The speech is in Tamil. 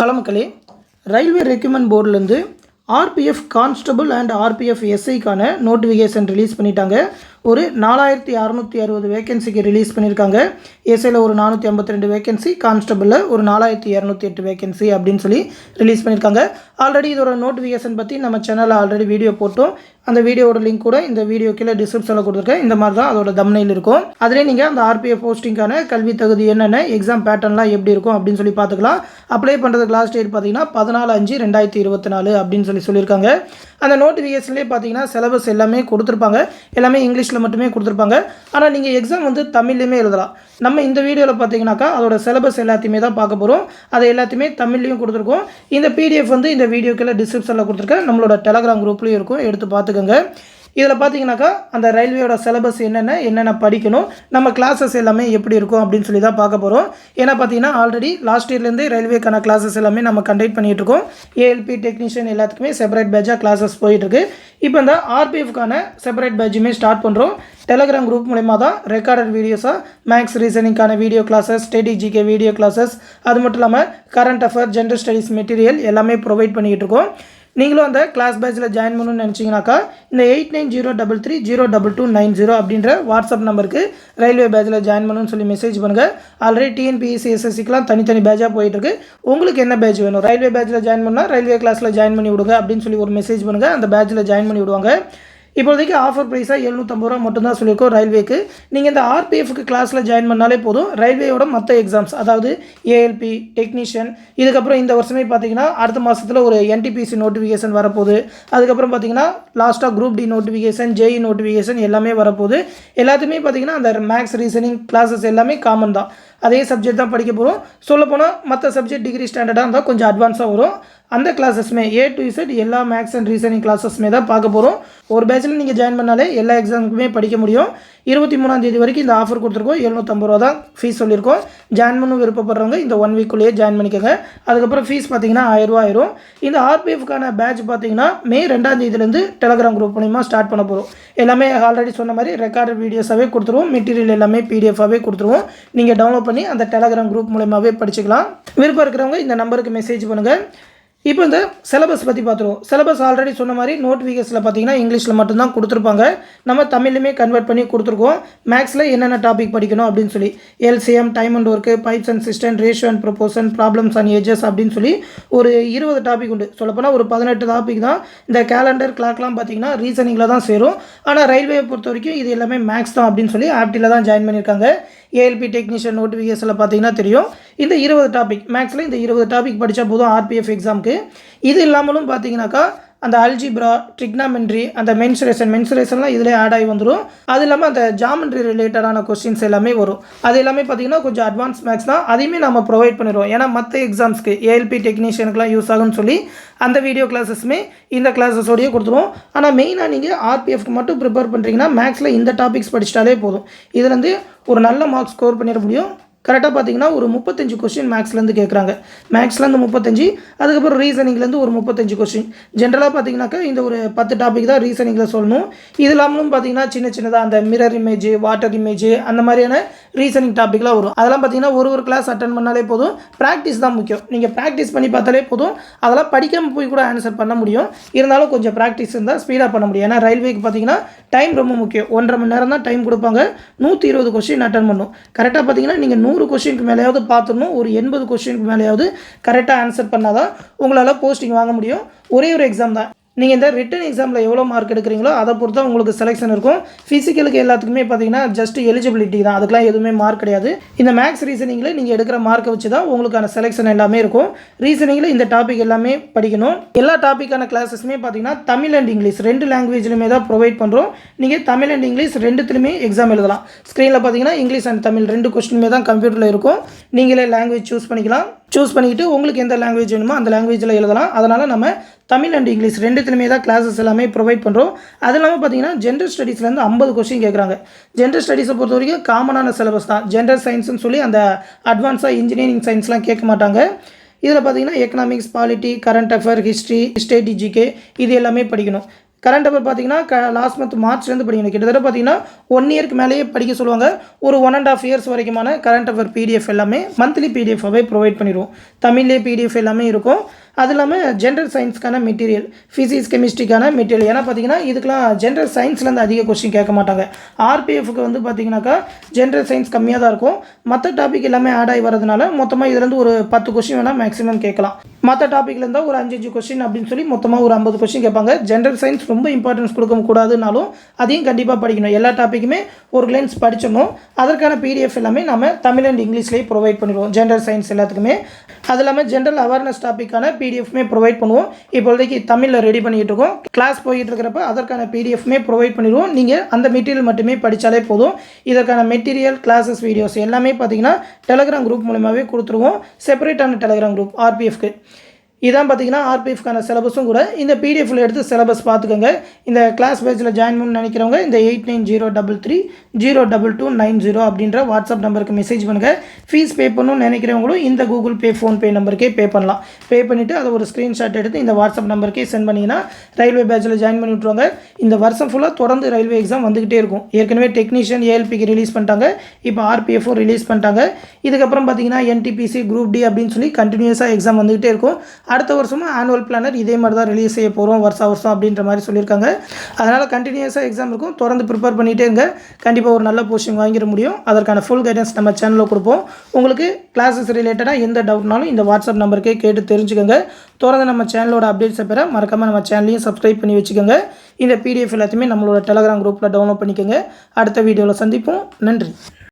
ஹலோ மக்களே, ரயில்வே ரெக்ரூட்மெண்ட் போர்டிலேருந்து ஆர்பிஎஃப் கான்ஸ்டபிள் அண்ட் ஆர்பிஎஃப் எஸ்ஐக்கான நோட்டிஃபிகேஷன் ரிலீஸ் பண்ணிட்டாங்க. ஒரு 4660 வேகன்சிக்கு ரிலீஸ் பண்ணியிருக்காங்க. எஸ்ஐயில் ஒரு 452 வேகன்சி, கான்ஸ்டபிளில் ஒரு 4208 வேகன்சி அப்படின்னு சொல்லி ரிலீஸ் பண்ணியிருக்காங்க. ஆல்ரெடி இதோட நோட்டிஃபிகேஷன் பற்றி நம்ம சேனலில் ஆல்ரெடி வீடியோ போட்டோம். அந்த வீடியோட லிங்க் கூட இந்த வீடியோ கீழே டிஸ்கிரிப்ஷனில் கொடுத்துருக்கேன். இந்த மாதிரி தான் அதோட தம்ப்நெயில் இருக்கும். அதிலே நீங்கள் அந்த ஆர்பிஎஃப் போஸ்டிங்கான கல்வி தகுதி என்னென்ன, எக்ஸாம் பேட்டர்ன்லாம் எப்படி இருக்கும் அப்படின்னு சொல்லி பார்த்துக்கலாம். அப்ளை பண்ணுறதுக்கு லாஸ்ட் டேட் பார்த்தீங்கன்னா 14/5/2024 அப்படின்னு சொல்லியிருக்காங்க. அந்த நோட்டிஃபிகேஷன்லேயே பார்த்தீங்கன்னா சிலபஸ் எல்லாமே கொடுத்துருப்பாங்க. எல்லாமே இங்கிலீஷில் மட்டுமே கொடுத்துருப்பாங்க. ஆனால் நீங்கள் எக்ஸாம் வந்து தமிழ்லையுமே எழுதலாம். நம்ம இந்த வீடியோவில் பார்த்தீங்கன்னாக்கா அதோட சிலபஸ் எல்லாத்தையுமே தான் பார்க்க போகிறோம். அதை எல்லாத்தையுமே தமிழ்லையும் கொடுத்துருக்கோம். இந்த பிடிஎஃப் வந்து இந்த வீடியோக்குள்ள டிஸ்கிரிப்ஷனில் கொடுத்துருக்கேன். நம்மளோட டெலகிராம் குரூப்லேயும் இருக்கும், எடுத்து பார்த்துக்கோங்க. இதில் பார்த்தீங்கன்னாக்கா அந்த ரயில்வேயோட சிலபஸ் என்னென்ன படிக்கணும், நம்ம கிளாஸஸ் எல்லாமே எப்படி இருக்கும் அப்படின்னு சொல்லி தான் பார்க்க போகிறோம். ஏன்னா பார்த்தீங்கன்னா ஆல்ரெடி லாஸ்ட் இயர்லேருந்தே ரயில்வேக்கான கிளாஸஸ் எல்லாமே நம்ம கண்டக்ட் பண்ணிகிட்டு இருக்கோம். ஏஎல்பி டெக்னீஷியன் எல்லாத்துக்குமே செப்பரேட் பேட்சாக கிளாஸஸ் போயிட்டுருக்கு. இப்போ இந்த ஆர்பிஎஃப்கான செப்பரேட் பேட்சுமே ஸ்டார்ட் பண்ணுறோம். டெலகிராம் குரூப் மூலமா தான் ரெக்கார்டட் வீடியோஸாக மேக்ஸ் ரீசனிங்கான வீடியோ கிளாஸஸ், ஸ்ட்ராட்டஜிக்கு வீடியோ கிளாஸஸ், அது மட்டும் இல்லாமல் current affair, general studies material எல்லாமே ப்ரொவைட் பண்ணிகிட்டு இருக்கோம். நீங்களும் அந்த கிளாஸ் பேட்சில் ஜாயின் பண்ணணும்னு நினச்சிங்கனாக்கா இந்த 8903302290 அப்படின்ற வாட்ஸ்அப் நம்பருக்கு ரயில்வே பேட்சில் ஜாயின் பண்ணணும்னு சொல்லி மெசேஜ் பண்ணுங்கள். ஆல்ரெடி டிஎன்பிஎஸ்சி எஸ்எஸ்சிக்கெலாம் தனித்தனி பேட்சாக போயிட்டுருக்கு. உங்களுக்கு என்ன பேட்ச் வேணும், ரயில்வே பேட்சில் ஜாயின் பண்ணால் ரயில்வே கிளாஸில் ஜாயின் பண்ணி விடுங்க அப்படின்னு சொல்லி ஒரு மெசேஜ் பண்ணுங்கள். அந்த பேட்சில் ஜாயின் பண்ணி விடுவாங்க. இப்போதைக்கு ஆஃபர் ப்ரைஸாக 750 ரூபா மட்டும்தான் சொல்லியிருக்கோம் ரயில்வேக்கு. நீங்கள் இந்த ஆர்பிஎஃப்க்கு கிளாஸில் ஜாயின் பண்ணாலே போதும். ரயில்வேயோட மற்ற எக்ஸாம்ஸ், அதாவது ஏஎல்பி டெக்னீஷியன், இதுக்கப்புறம் இந்த வருஷமே பார்த்தீங்கன்னா அடுத்த மாதத்தில் ஒரு என்டிபிசி நோட்டிஃபிகேஷன் வரப்போகுது. அதுக்கப்புறம் பார்த்தீங்கன்னா லாஸ்ட்டாக group D notification, JE notification எல்லாமே வரப்போகுது. எல்லாத்துமே பார்த்தீங்கன்னா அந்த மேக்ஸ் ரீசனிங் கிளாஸஸ் எல்லாமே காமன் தான். அதே சப்ஜெக்ட் தான் படிக்க போகிறோம். சொல்லப்போனால் மற்ற சப்ஜெக்ட் டிகிரி ஸ்டாண்டர்டாக இருந்தால் கொஞ்சம் அட்வான்ஸாக வரும். அந்த கிளாஸஸ்மே A to Z எல்லா மேக்ஸ் அண்ட் ரீசனிங் கிளாஸஸ்மே தான் பார்க்க போகிறோம். ஒரு பேட்சில் நீங்கள் ஜாயின் பண்ணாலே எல்லா எக்ஸாமுக்குமே படிக்க முடியும். 23ஆம் தேதி வரைக்கும் இந்த ஆஃபர் கொடுத்துருக்கோம். 750 ரூபா தான் ஃபீஸ் சொல்லியிருக்கோம். ஜாயின் பண்ண விருப்பப்படுறவங்க இந்த 1 வீக்குள்ளேயே ஜாயின் பண்ணிக்கோங்க. அதுக்கப்புறம் ஃபீஸ் பார்த்தீங்கன்னா 1000 ரூபா ஆயிரும். இந்த ஆர்பிஎஃப்கான பேட்ச் பார்த்தீங்கன்னா மே 2ஆம் தேதியிலேருந்து டெலகிராம் குரூப் மூலிமா ஸ்டார்ட் பண்ண போகிறோம். எல்லாமே ஆல்ரெடி சொன்ன மாதிரி ரெக்கார்டட் வீடியோஸாகவே கொடுத்துருவோம். மெட்டீரியல் எல்லாமே பிடிஎஃபாகவே கொடுத்துருவோம். நீங்கள் டவுன்லோட் பண்ணி அந்த டெலகிராம் குரூப் மூலமாகவே படிச்சுக்கலாம். விருப்பம் இருக்கிறவங்க இந்த நம்பருக்கு மெசேஜ் பண்ணுங்கள். இப்போ இந்த சிலபஸ் பற்றி பார்த்துருவோம். சிலபஸ் ஆல்ரெடி சொன்ன மாதிரி நோட்டிஃபிகேஷனில் பார்த்தீங்கன்னா இங்கிலீஷில் மட்டும்தான் கொடுத்துருப்பாங்க. நம்ம தமிழ்லையுமே கன்வெர்ட் பண்ணி கொடுத்துருக்கோம். மேக்ஸில் என்னென்ன டாபிக் படிக்கணும் அப்படின்னு சொல்லி LCM, time and work, pipes and system, ratio and proportion, problems and ages அப்படின்னு சொல்லி ஒரு 20 டாபிக் உண்டு. சொல்லப்போனால் ஒரு 18 டாபிக் தான். இந்த கேலண்டர் கிளாக்லாம் பார்த்தீங்கன்னா ரீசனிங்கில் தான் சேரும். ஆனால் ரயில்வே பொறுத்த வரைக்கும் இது எல்லாமே மேக்ஸ் தான் அப்படின்னு சொல்லி ஆப்டியில் தான் ஜாயின் பண்ணியிருக்காங்க. ஏஎல்பி டெக்னீஷியன் நோட்டிஃபிகேஷனில் பார்த்தீங்கன்னா தெரியும். இந்த 20 டாபிக் மேக்ஸில் இந்த 20 டாபிக் படித்தா போதும் ஆர்பிஎஃப் எக்ஸாமுக்கு. இது இல்லாமலும் பார்த்தீங்கன்னாக்கா அந்த அல்ஜிப்ரா, ட்ரிக்னாமெண்ட்ரி, அந்த மென்சுரேஷன்லாம் இதிலே ஆட் ஆகி வந்துடும். அது இல்லாமல் அந்த ஜாமெண்ட்ரி ரிலேட்டடான கொஸ்டின்ஸ் எல்லாமே வரும். அது எல்லாமே பார்த்தீங்கன்னா கொஞ்சம் அட்வான்ஸ் மேக்ஸ் தான். அதையுமே நம்ம ப்ரொவைட் பண்ணிடுவோம். ஏன்னா மற்ற எக்ஸாம்ஸ்க்கு ஏஎல்பி டெக்னீஷியனுக்குலாம் யூஸ் ஆகும்னு சொல்லி அந்த வீடியோ கிளாஸஸ்மே இந்த கிளாஸஸோடையே கொடுத்துருவோம். ஆனால் மெயினாக நீங்கள் ஆர்பிஎஃப்க்கு மட்டும் ப்ரிப்பேர் பண்ணுறீங்கன்னா மேக்ஸில் இந்த டாபிக்ஸ் படிச்சிட்டாலே போதும். இதுலேருந்து ஒரு நல்ல மார்க்ஸ் ஸ்கோர் பண்ணிட முடியும். கரெக்டாக பார்த்தீங்கன்னா ஒரு 35 கொஸ்டின் மேக்ஸ்லேருந்து கேட்குறாங்க. மேக்ஸ்லேருந்து 35, அதுக்கப்புறம் ரீசனிங்லேருந்து ஒரு 35 கொஸ்டின். ஜென்ரலாக பார்த்தீங்கன்னாக்கா இந்த ஒரு 10 டாபிக் தான் ரீசனிங்கில் சொல்லணும். இது இல்லாமலும் பார்த்தீங்கன்னா சின்னதாக அந்த மிரர் இமேஜ், வாட்டர் இமேஜ், அந்த மாதிரியான ரீசனிங் டாப்பிக்லாம் வரும். அதெல்லாம் பார்த்தீங்கன்னா ஒரு கிளாஸ் அட்டன் பண்ணாலே போதும். ப்ராக்டிஸ் தான் முக்கியம். நீங்கள் ப்ராக்டிஸ் பண்ணி பார்த்தாலே போதும். அதெல்லாம் படிக்காமல் போய் கூட ஆன்சர் பண்ண முடியும். இருந்தாலும் கொஞ்சம் ப்ராக்டிஸ் இருந்தால் ஸ்பீடாக பண்ண முடியும். ஏன்னா ரயில்வேக்கு பார்த்தீங்கன்னா டைம் ரொம்ப முக்கியம். 1.5 மணி நேரம் தான் டைம் கொடுப்பாங்க. 120 கொஸ்டின் அட்டன் பண்ணும். கரெக்டாக பார்த்தீங்கன்னா நீங்கள் 100 கொஸ்டினுக்கு மேலேயாவது பார்த்துடணும். ஒரு 80 கொஸ்டினுக்கு மேலேயாவது கரெக்டாக ஆன்சர் பண்ணால் தான் உங்களால் போஸ்டிங் வாங்க முடியும். ஒரே ஒரு எக்ஸாம் தான். நீங்கள் இந்த ரிட்டன் எக்ஸாமில் எவ்வளோ மார்க் எடுக்கிறீங்களோ அதை பொறுத்து தான் உங்களுக்கு செலெக்ஷன் இருக்கும். ஃபிசிக்கலுக்கு எல்லாத்துக்குமே பார்த்தீங்கன்னா ஜஸ்ட் எலிஜிபிலிட்டி தான். அதுக்கெலாம் எதுவுமே மார்க் கிடையாது. இந்த மேக்ஸ் ரீசனிங்கில் நீங்கள் எடுக்கிற மார்க்கை வச்சு தான் உங்களுக்கான செலெக்ஷன் எல்லாமே இருக்கும். ரீசனிங்கில் இந்த டாபிக் எல்லாமே படிக்கணும். எல்லா டாப்பிக்கான கிளாஸஸுமே பார்த்தீங்கன்னா தமிழ் அண்ட் இங்கிலீஷ் 2 லாங்குவேஜ்லையுமே தான் ப்ரொவைட் பண்ணுறோம். நீங்கள் தமிழ் அண்ட் இங்கிலீஷ் 2த்துலையுமே எக்ஸாம் எழுதலாம். ஸ்க்ரீனில் பார்த்தீங்கன்னா இங்கிலீஷ் அண்ட் தமிழ் 2 கொஸ்டினுமே தான் கம்ப்யூட்டரில் இருக்கும். நீங்களே லாங்குவேஜ் சூஸ் பண்ணிக்கலாம். சூஸ் பண்ணிக்கிட்டு உங்களுக்கு எந்த லாங்குவேஜ் வேணுமோ அந்த லாங்குவேஜில் எழுதலாம். அதனால் நம்ம தமிழ் அண்ட் இங்கிலீஷ் 2த்துலையுமே தான் கிளாஸஸ் எல்லாமே ப்ரொவைட் பண்ணுறோம். அது இல்லாமல் பார்த்தீங்கன்னா ஜென்ரல் ஸ்டடீஸ்லேருந்து 50 கொஸ்டின் கேட்குறாங்க. ஜென்ரல் ஸ்டடீஸை பொறுத்த வரைக்கும் காமனான சிலபஸ் தான். ஜென்ரல் சயின்ஸ்னு சொல்லி அந்த அட்வான்ஸாக இன்ஜினியரிங் சயின்ஸ்லாம் கேட்க மாட்டாங்க. இதில் பார்த்தீங்கன்னா economics, polity, current affair, history, ஸ்ட்ராட்டஜிக்கு இது எல்லாமே படிக்கணும். கரண்ட் அஃபேர் பார்த்தீங்கன்னா லாஸ்ட் மந்த் மார்ச்லேருந்து படிக்கணும். கிட்டத்தட்ட பார்த்தீங்கன்னா 1 இயருக்கு மேலேயே படிக்க சொல்லுவாங்க. ஒரு 1.5 இயர்ஸ் வரைக்குமான கரண்ட் அஃபேர் பிடிஎஃப் எல்லாமே மந்த்லி பிடிஎஃபாகவே ப்ரொவைட் பண்ணிடுவோம். தமிழ்லேயே பிடிஎஃப் எல்லாமே இருக்கும். அது இல்லாமல் ஜென்ரல் சயின்ஸ்க்கான மெட்டீரியல், ஃபிசிக்ஸ் கெமிஸ்ட்ரிக்கான மெட்டீரியல். ஏன்னா பார்த்தீங்கன்னா இதுக்கெலாம் ஜென்ரல் சயின்ஸ்லேருந்து அதிக கொஸ்டின் கேட்க மாட்டாங்க. ஆர்பிஎஃப்க்கு வந்து பார்த்தீங்கன்னாக்கா ஜென்ரல் சயின்ஸ் கம்மியாக தான் இருக்கும். மற்ற டாபிக் எல்லாமே ஆட் ஆகி வரதுனால மொத்தமாக இதுலேருந்து ஒரு 10 கொஸ்டின் வேணால் மேக்ஸிமம் கேட்கலாம். மற்ற டாப்பிக்கில் இருந்தால் ஒரு 5 கொஸ்டின் அப்படின்னு சொல்லி மொத்தமாக ஒரு 50 கொஸ்டின் கேட்பாங்க. ஜென்ரல் சயின்ஸ் ரொம்ப இம்பார்ட்டன்ஸ் கொடுக்க கூடாதுனாலும் அதையும் கண்டிப்பாக படிக்கணும். எல்லா டாப்பிக்குமே ஒரு கிளான்ஸ் படிச்சிடணும். அதற்கான பிடிஎஃப் எல்லாமே நம்ம தமிழ் அண்ட் இங்கிலீஷ்லேயே ப்ரொவைட் பண்ணிடுவோம் ஜென்ரல் சயின்ஸ் எல்லாத்துக்குமே. அது இல்லாமல் ஜென்ரல் அவேர்னஸ் டாப்பிக்கான பிடிஎஃப்மே ப்ரொவைட் பண்ணுவோம். இப்போதைக்கு தமிழில் ரெடி பண்ணிகிட்டு இருக்கோம். கிளாஸ் போயிட்டு இருக்கிறப்ப அதற்கான பிடிஎஃப்மே ப்ரொவைட் பண்ணிடுவோம். நீங்கள் அந்த மெட்டீரியல் மட்டுமே படித்தாலே போதும். இதற்கான மெட்டீரியல், கிளாஸஸ், வீடியோஸ் எல்லாமே பார்த்தீங்கன்னா டெலகிராம் குரூப் மூலமாகவே கொடுத்துருவோம். செப்பரேட்டான டெலகிராம் குரூப் ஆர்பிஎஃப்க்கு. இதான் பார்த்தீங்கன்னா ஆர்பிஎஃப்கான சிலபஸும் கூட. இந்த பிடிஎஃபில் எடுத்து சிலபஸ் பார்த்துக்கோங்க. இந்த கிளாஸ் பேஜில் ஜாயின் பண்ணணும்னு நினைக்கிறவங்க இந்த 8903302290 அப்படின்ற வாட்ஸ்அப் நம்பருக்கு மெசேஜ் பண்ணுங்கள். ஃபீஸ் பே பண்ணணும்னு நினைக்கிறவங்களும் இந்த கூகுள் பே, ஃபோன்பே நம்பருக்கே பே பண்ணலாம். பே பண்ணிவிட்டு அதை ஒரு ஸ்க்ரீன்ஷாட் எடுத்து இந்த வாட்ஸ்அப் நம்பருக்கே சென்ட் பண்ணிங்கன்னா ரயில்வே பேட்சில் ஜாயின் பண்ணி விட்ருவாங்க. இந்த வருஷம் ஃபுல்லாக தொடர்ந்து ரயில்வே எக்ஸாம் வந்துக்கிட்டே இருக்கும். ஏற்கனவே டெக்னீஷியன் ஏஎல்பிக்கு ரிலீஸ் பண்ணிட்டாங்க. இப்போ ஆர்பிஎஃப்பும் ரிலீஸ் பண்ணிட்டாங்க. இதுக்கப்புறம் பார்த்தீங்கன்னா என்டிபிசி, குரூப் டி அப்படின்னு சொல்லி கண்டினியூஸாக எக்ஸாம் வந்துக்கிட்டே இருக்கும். அடுத்த வருஷமும் ஆனுவல் பிளானர் இதே மாதிரி தான் ரிலீஸ் செய்ய போகிறோம் வருஷம் அப்படின்ற மாதிரி சொல்லியிருக்காங்க. அதனால் கண்டினியூஸாக எக்ஸாம் இருக்கும். தொடர்ந்து ப்ரிப்பேர் பண்ணிகிட்டே இருங்க. கண்டிப்பாக ஒரு நல்ல போஸ்டிங் வாங்கிட முடியும். அதற்கான ஃபுல் கைடன்ஸ் நம்ம சேனலில் கொடுப்போம். உங்களுக்கு கிளாஸஸ் ரிலேட்டடாக எந்த டவுட்னாலும் இந்த வாட்ஸ்அப் நம்பருக்கே கேட்டு தெரிஞ்சுக்கோங்க. தொடர்ந்து நம்ம சேனலோட அப்டேட்ஸை பெற மறக்காமல் நம்ம சேனலையும் சப்ஸ்கிரைப் பண்ணி வச்சுக்கோங்க. இந்த பிடிஎஃப் எல்லாத்தையுமே நம்மளோட டெலகிராம் குரூப்பில் டவுன்லோட் பண்ணிக்கோங்க. அடுத்த வீடியோவில் சந்திப்போம். நன்றி.